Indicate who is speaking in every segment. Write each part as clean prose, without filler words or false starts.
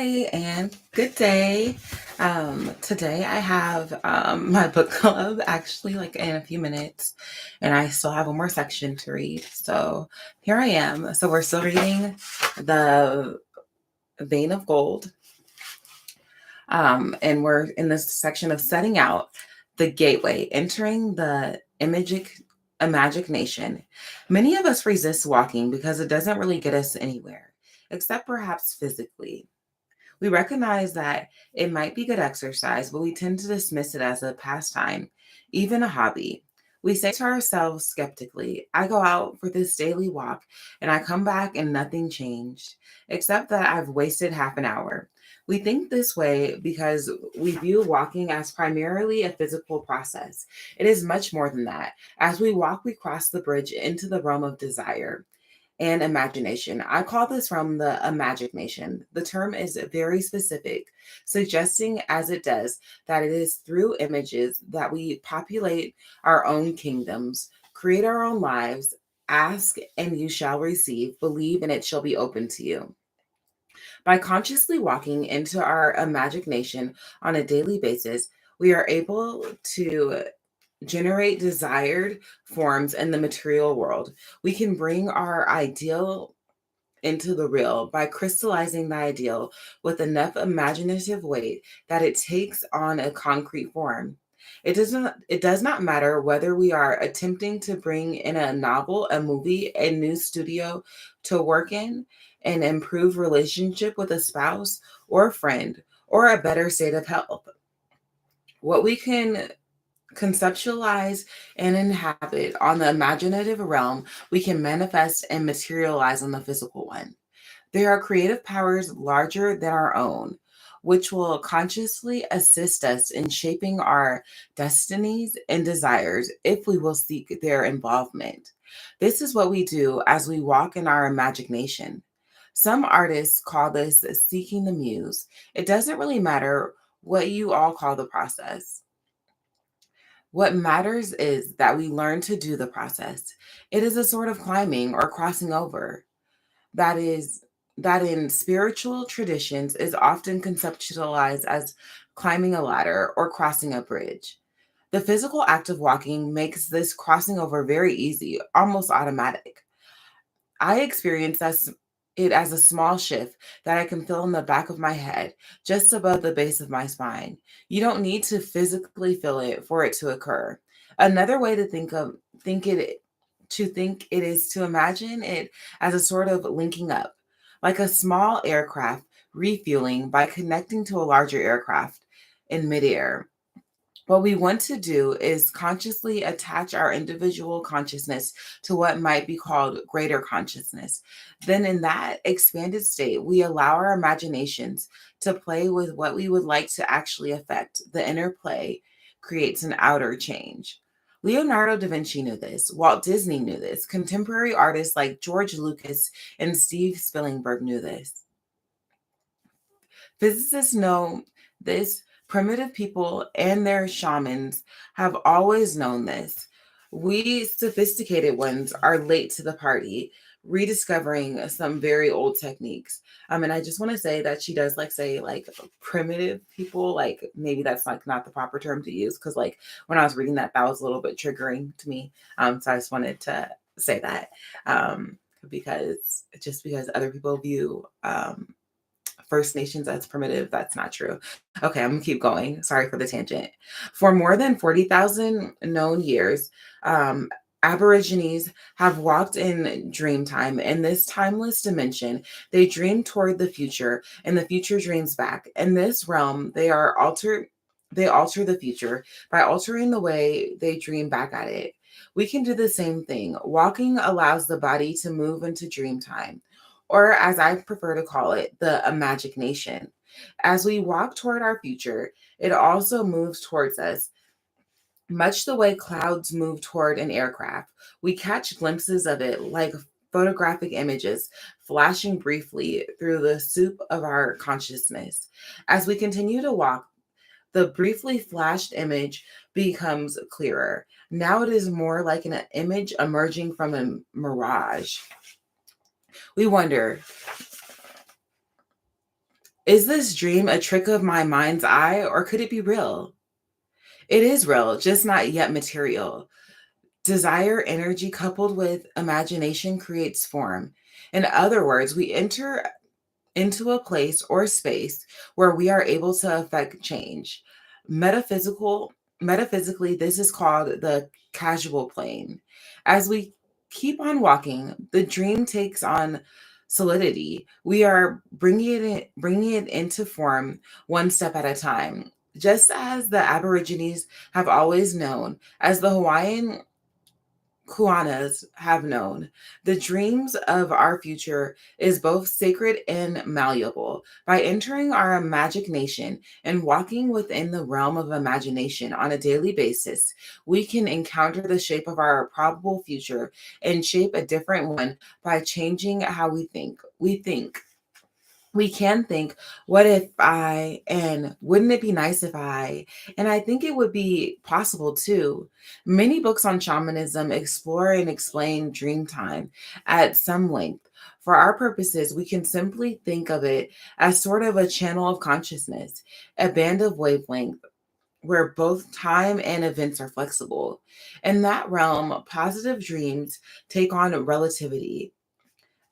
Speaker 1: Hi, and good day. Today I have my book club actually like in a few minutes, and I still have one more section to read. So here I am. So we're still reading The Vein of Gold, and we're in this section of setting out the gateway, entering the imagination. Many of us resist walking because it doesn't really get us anywhere, except perhaps physically. We recognize that it might be good exercise, but we tend to dismiss it as a pastime, even a hobby. We say to ourselves skeptically, I go out for this daily walk and I come back and nothing changed, except that I've wasted half an hour. We think this way because we view walking as primarily a physical process. It is much more than that. As we walk, we cross the bridge into the realm of desire and imagination. I call this from the imagination. The term is very specific, suggesting as it does that it is through images that we populate our own kingdoms, create our own lives, ask and you shall receive, believe and it shall be open to you. By consciously walking into our imagination on a daily basis, we are able to generate desired forms in the material world. We can bring our ideal into the real by crystallizing the ideal with enough imaginative weight that it takes on a concrete form. It does not matter whether we are attempting to bring in a novel, a movie, a new studio to work in, an improved relationship with a spouse or a friend, or a better state of health. What we can conceptualize and inhabit on the imaginative realm, we can manifest and materialize on the physical one. There are creative powers larger than our own, which will consciously assist us in shaping our destinies and desires if we will seek their involvement. This is what we do as we walk in our imagination. Some artists call this seeking the muse. It doesn't really matter what you all call the process. What matters is that we learn to do the process. It is a sort of climbing or crossing over that is that in spiritual traditions is often conceptualized as climbing a ladder or crossing a bridge. The physical act of walking makes this crossing over very easy, almost automatic. I experience it as a small shift that I can feel in the back of my head, just above the base of my spine. You don't need to physically feel it for it to occur. Another way to think it is to imagine it as a sort of linking up, like a small aircraft refueling by connecting to a larger aircraft in midair. What we want to do is consciously attach our individual consciousness to what might be called greater consciousness. Then, in that expanded state, we allow our imaginations to play with what we would like to actually affect. The inner play creates an outer change. Leonardo da Vinci knew this. Walt Disney knew this. Contemporary artists like George Lucas and Steve Spielberg knew this. Physicists know this. Primitive people and their shamans have always known this. We sophisticated ones are late to the party, rediscovering some very old techniques. And I just want to say that she does like say like primitive people, like maybe that's like not the proper term to use because like when I was reading that, that was a little bit triggering to me. So I just wanted to say that because other people view First Nations as primitive. That's not true. Okay, I'm gonna keep going. Sorry for the tangent. For more than 40,000 known years, um, Aborigines have walked in dream time. In this timeless dimension, they dream toward the future, and the future dreams back. In this realm, they alter the future by altering the way they dream back at it. We can do the same thing. Walking allows the body to move into dream time, or as I prefer to call it, the imagination. As we walk toward our future, it also moves towards us, much the way clouds move toward an aircraft. We catch glimpses of it like photographic images flashing briefly through the soup of our consciousness. As we continue to walk, the briefly flashed image becomes clearer. Now it is more like an image emerging from a mirage. We wonder, Is this dream a trick of my mind's eye, or could it be real? It is real, just not yet material. Desire energy coupled with imagination creates form. In other words, we enter into a place or space where we are able to affect change. Metaphysical Metaphysically, this is called the casual plane. As we keep on walking, the dream takes on solidity. We are bringing it into form one step at a time. Just as the Aborigines have always known, as the Hawaiian Kuanas have known. The dreams of our future is both sacred and malleable. By entering our magic nation and walking within the realm of imagination on a daily basis, we can encounter the shape of our probable future and shape a different one by changing how we think. We can think, what if I, and wouldn't it be nice if I, and I think it would be possible too. Many books on shamanism explore and explain dream time at some length. For our purposes, we can simply think of it as sort of a channel of consciousness, a band of wavelength where both time and events are flexible. In that realm, positive dreams take on relativity.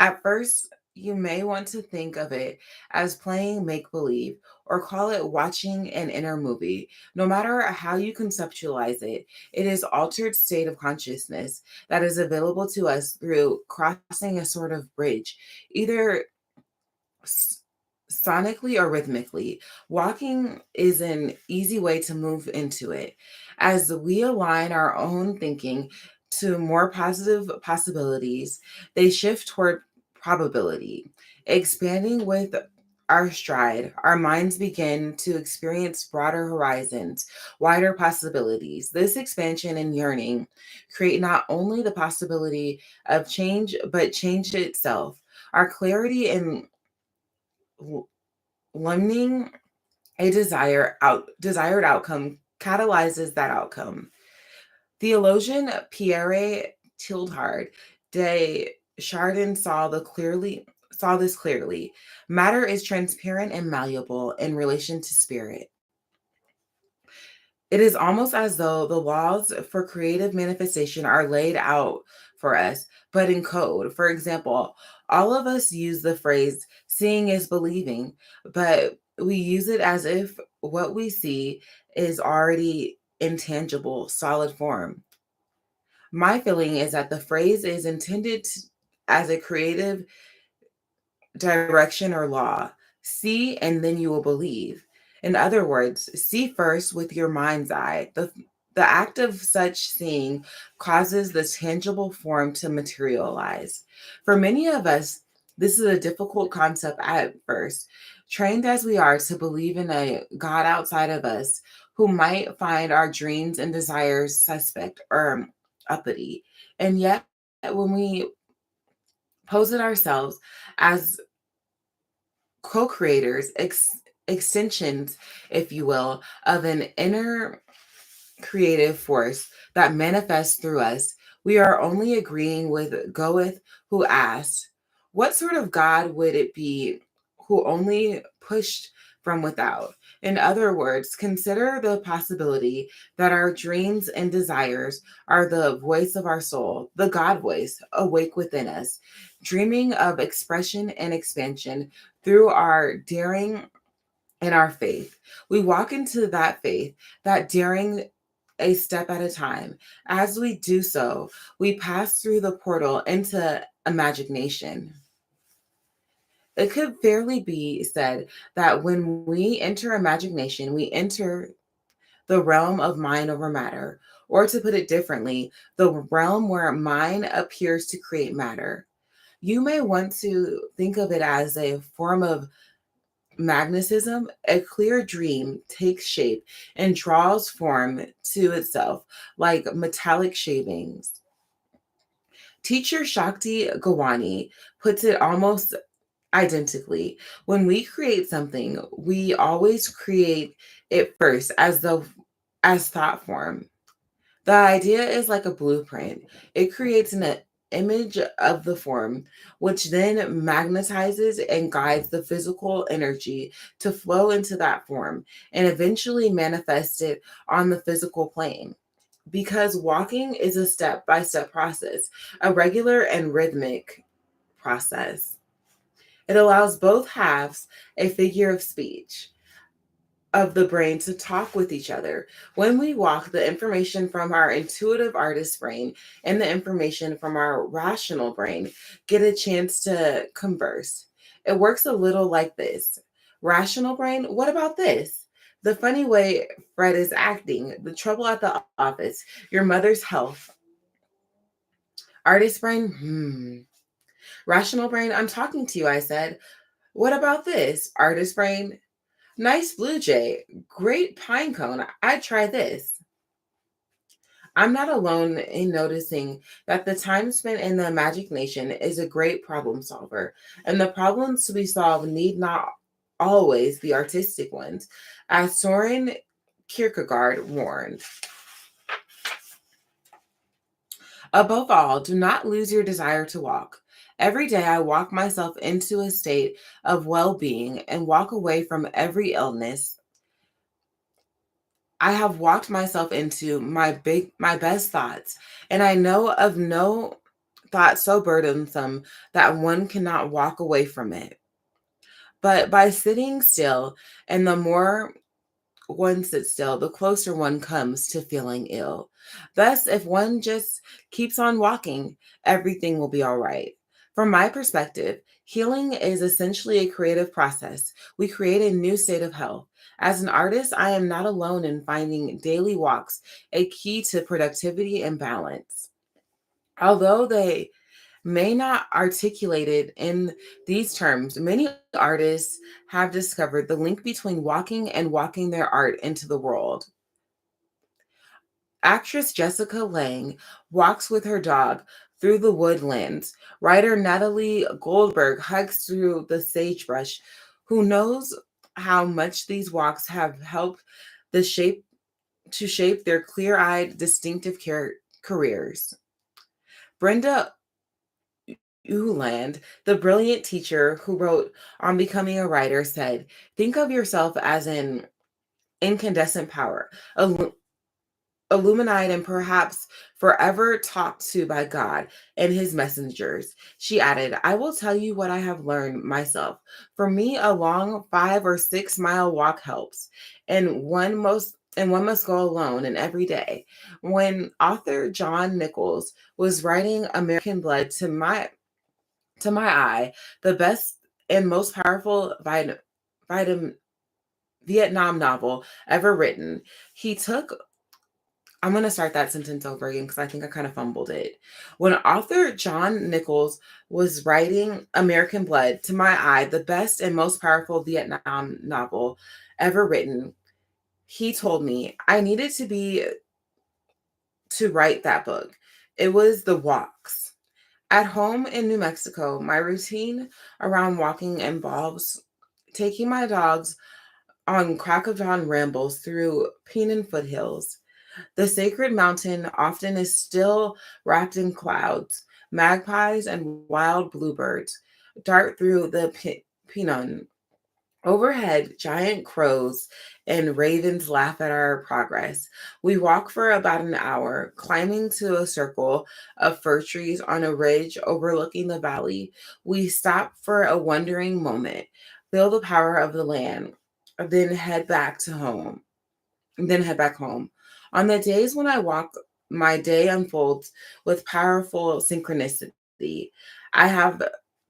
Speaker 1: At first, you may want to think of it as playing make believe or call it watching an inner movie. No matter how you conceptualize it, it is altered state of consciousness that is available to us through crossing a sort of bridge, either s- sonically or rhythmically. Walking is an easy way to move into it. As we align our own thinking to more positive possibilities, they shift toward probability. Expanding with our stride, our minds begin to experience broader horizons, wider possibilities. This expansion and yearning create not only the possibility of change, but change itself. Our clarity and limiting a desired outcome catalyzes that outcome. Theologian Pierre Tildhard de Chardin saw this clearly. Matter is transparent and malleable in relation to spirit. It is almost as though the laws for creative manifestation are laid out for us, but in code. For example, all of us use the phrase seeing is believing, but we use it as if what we see is already intangible, solid form. My feeling is that the phrase is intended as a creative direction or law. See, and then you will believe. In other words, see first with your mind's eye. The act of such seeing causes the tangible form to materialize. For many of us, this is a difficult concept at first. Trained as we are to believe in a God outside of us who might find our dreams and desires suspect or uppity. And yet, when we pose it ourselves as co-creators, extensions, if you will, of an inner creative force that manifests through us, we are only agreeing with Goeth, who asked, what sort of God would it be who only pushed from without? In other words, consider the possibility that our dreams and desires are the voice of our soul, the God voice awake within us, dreaming of expression and expansion through our daring and our faith. We walk into that faith, that daring a step at a time. As we do so, we pass through the portal into imagination. It could fairly be said that when we enter imagination, we enter the realm of mind over matter, or to put it differently, the realm where mind appears to create matter. You may want to think of it as a form of magnetism. A clear dream takes shape and draws form to itself like metallic shavings. Teacher Shakti Gawani puts it almost identically. When we create something, we always create it first as thought form. The idea is like a blueprint. It creates image of the form, which then magnetizes and guides the physical energy to flow into that form and eventually manifest it on the physical plane. Because walking is a step by step process, a regular and rhythmic process. It allows both halves a figure of speech of the brain to talk with each other. When we walk, the information from our intuitive artist brain and the information from our rational brain get a chance to converse. It works a little like this: rational brain, what about this? The funny way Fred is acting, the trouble at the office, your mother's health. Artist brain, Rational brain, I'm talking to you, I said. What about this? Artist brain, nice blue jay, great pine cone. I'd try this. I'm not alone in noticing that the time spent in the Magic Nation is a great problem solver, and the problems to be solved need not always be artistic ones. As Soren Kierkegaard warned, above all, do not lose your desire to walk. Every day I walk myself into a state of well being and walk away from every illness. I have walked myself into my best thoughts, and I know of no thought so burdensome that one cannot walk away from it. But by sitting still, and the more one sits still, the closer one comes to feeling ill. Thus, if one just keeps on walking, everything will be all right. From my perspective, healing is essentially a creative process. We create a new state of health. As an artist, I am not alone in finding daily walks a key to productivity and balance. Although they may not articulate it in these terms, many artists have discovered the link between walking and walking their art into the world. Actress Jessica Lange walks with her dog through the woodlands. Writer Natalie Goldberg hikes through the sagebrush. Who knows how much these walks have helped the shape to shape their clear-eyed, distinctive careers. Brenda Uhland, the brilliant teacher who wrote on becoming a writer, said, think of yourself as an incandescent power, illuminated and perhaps forever talked to by God and his messengers. She added, I will tell you what I have learned myself. For me, a long 5 or 6 mile walk helps, and one must go alone and every day. When author John Nichols was writing American Blood to my eye, the best and most powerful vitamin, Vietnam novel ever written. He took, I'm going to start that sentence over again because I think I kind of fumbled it. When author John Nichols was writing American Blood, to my eye, the best and most powerful Vietnam novel ever written, he told me I needed to write that book. It was the walks. At home in New Mexico, my routine around walking involves taking my dogs on crack of dawn rambles through Penan foothills. The sacred mountain often is still wrapped in clouds. Magpies and wild bluebirds dart through the Penan. Overhead, giant crows and ravens laugh at our progress. We walk for about an hour, climbing to a circle of fir trees on a ridge overlooking the valley. We stop for a wondering moment, feel the power of the land, then head back to home then head back home. On the days when I walk, my day unfolds with powerful synchronicity. I have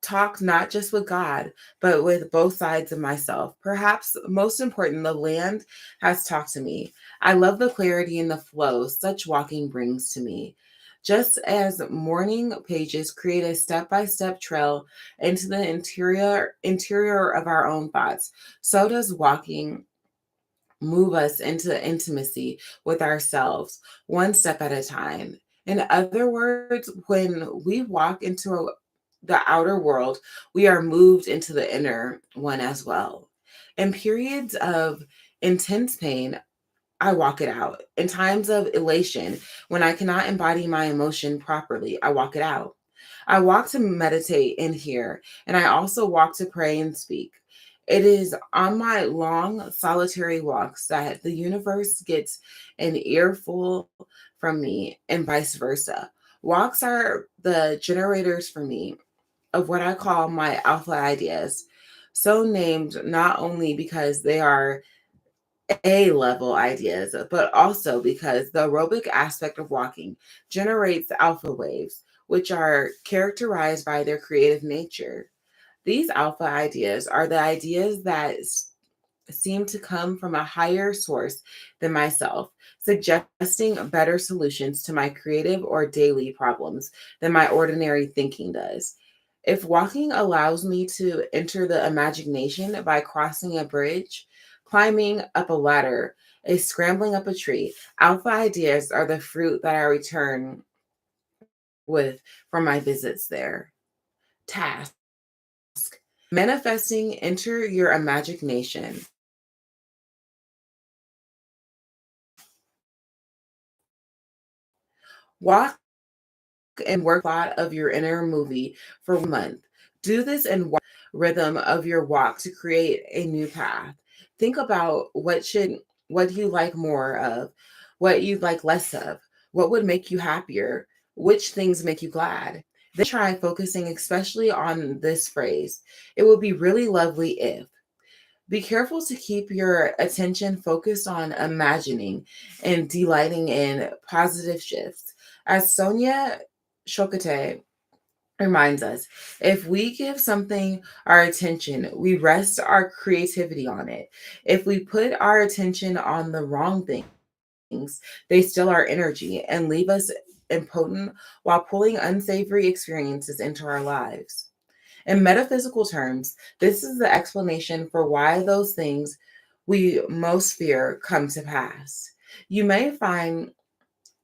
Speaker 1: talked not just with God, but with both sides of myself. Perhaps most important, the land has talked to me. I love the clarity and the flow such walking brings to me. Just as morning pages create a step-by-step trail into the interior of our own thoughts, so does walking move us into intimacy with ourselves, one step at a time. In other words, when we walk into the outer world, we are moved into the inner one as well. In periods of intense pain, I walk it out. In times of elation, when I cannot embody my emotion properly, I walk it out. I walk to meditate and hear, and I also walk to pray and speak. It is on my long, solitary walks that the universe gets an earful from me, and vice versa. Walks are the generators for me of what I call my alpha ideas, so named not only because they are A level ideas, but also because the aerobic aspect of walking generates alpha waves, which are characterized by their creative nature. These alpha ideas are the ideas that seem to come from a higher source than myself, suggesting better solutions to my creative or daily problems than my ordinary thinking does. If walking allows me to enter the imagination by crossing a bridge, climbing up a ladder, scrambling up a tree, alpha ideas are the fruit that I return with from my visits there. Task: manifesting, enter your imagination. Walk and work plot of your inner movie for 1 month. Do this and watch rhythm of your walk to create a new path. Think about what you like more of, what you like less of, what would make you happier, which things make you glad. Then try focusing especially on this phrase. It would be really lovely if. Be careful to keep your attention focused on imagining and delighting in positive shifts. As Sonia Chocote reminds us, if we give something our attention, we rest our creativity on it. If we put our attention on the wrong things, they steal our energy and leave us impotent while pulling unsavory experiences into our lives. In metaphysical terms, this is the explanation for why those things we most fear come to pass. You may find,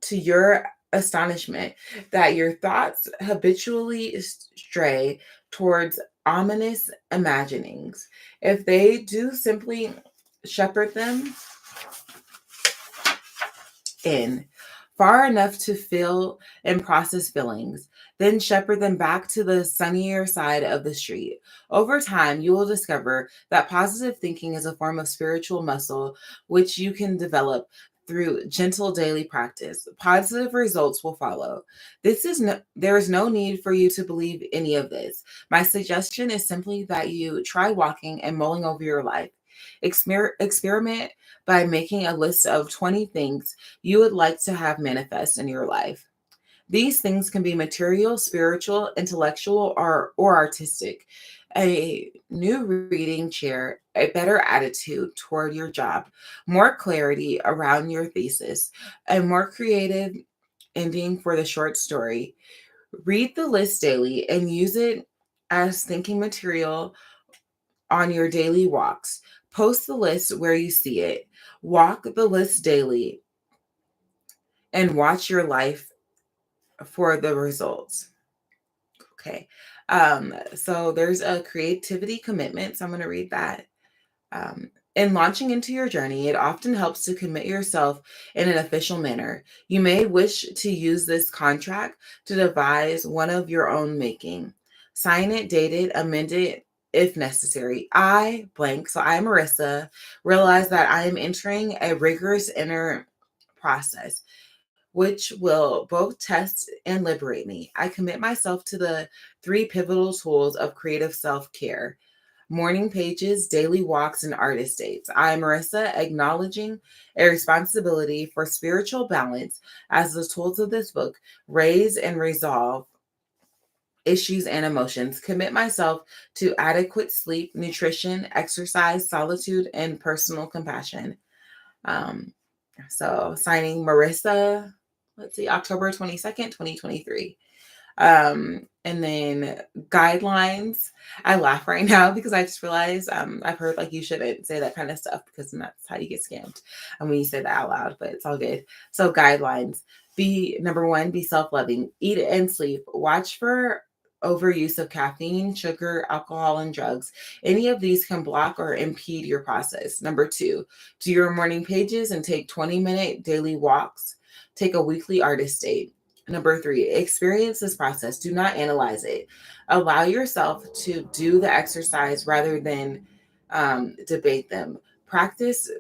Speaker 1: to your astonishment, that your thoughts habitually stray towards ominous imaginings. If they do, simply shepherd them in far enough to feel and process feelings, then shepherd them back to the sunnier side of the street. Over time, you will discover that positive thinking is a form of spiritual muscle which you can develop through gentle daily practice. Positive results will follow. There is no need for you to believe any of this. My suggestion is simply that you try walking and mulling over your life. Experiment by making a list of 20 things you would like to have manifest in your life. These things can be material, spiritual, intellectual, or artistic. A new reading chair, a better attitude toward your job, more clarity around your thesis, a more creative ending for the short story. Read the list daily and use it as thinking material on your daily walks. Post the list where you see it. Walk the list daily and watch your life for the results. Okay. So there's a creativity commitment. So I'm going to read that. In launching into your journey, it often helps to commit yourself in an official manner. You may wish to use this contract to devise one of your own making. Sign it, date it, amend it if necessary. I blank, so I, Marissa, realize that I am entering a rigorous inner process which will both test and liberate me. I commit myself to the three pivotal tools of creative self care: morning pages, daily walks, and artist dates. I, Marissa, acknowledging a responsibility for spiritual balance as the tools of this book raise and resolve issues and emotions, commit myself to adequate sleep, nutrition, exercise, solitude, and personal compassion. Um, so signing Marissa, let's see, October 22nd, 2023. And then guidelines. I laugh right now because I just realized I've heard like you shouldn't say that kind of stuff because then that's how you get scammed. And when you say that out loud, but it's all good. So guidelines. Be number one, be self-loving. Eat and sleep. Watch for overuse of caffeine, sugar, alcohol, and drugs. Any of these can block or impede your process. Number two, do your morning pages and take 20-minute daily walks. Take a weekly artist date. Number three, experience this process. Do not analyze it. Allow yourself to do the exercise rather than debate them. Practice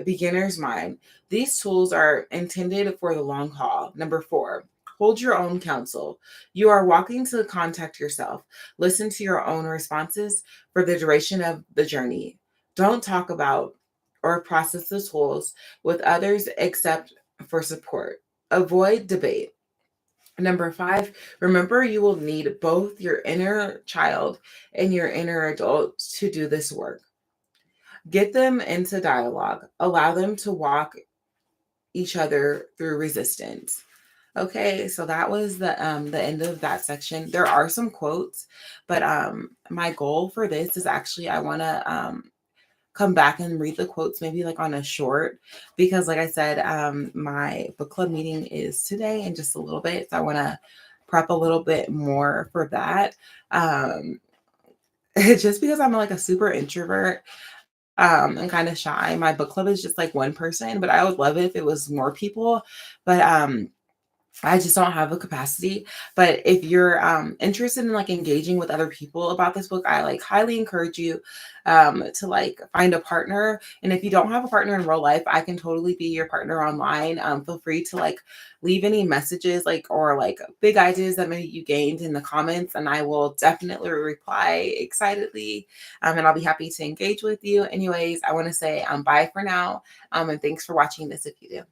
Speaker 1: beginner's mind. These tools are intended for the long haul. Number four, hold your own counsel. You are walking to contact yourself. Listen to your own responses for the duration of the journey. Don't talk about or process the tools with others except for support. Avoid debate. Number five, remember you will need both your inner child and your inner adult to do this work. Get them into dialogue, allow them to walk each other through resistance. Okay, so that was the end of that section. There are some quotes, but my goal for this is actually I want to come back and read the quotes maybe like on a short, because like I said, my book club meeting is today in just a little bit, so I want to prep a little bit more for that. um just because I'm like a super introvert and kind of shy. My book club is just like one person, but I would love it if it was more people. But I just don't have the capacity. But if you're interested in like engaging with other people about this book, I like highly encourage you to like find a partner. And if you don't have a partner in real life, I can totally be your partner online. Feel free to like leave any messages like or like big ideas that maybe you gained in the comments, and I will definitely reply excitedly. And I'll be happy to engage with you. Anyways, I want to say bye for now. And thanks for watching this if you do.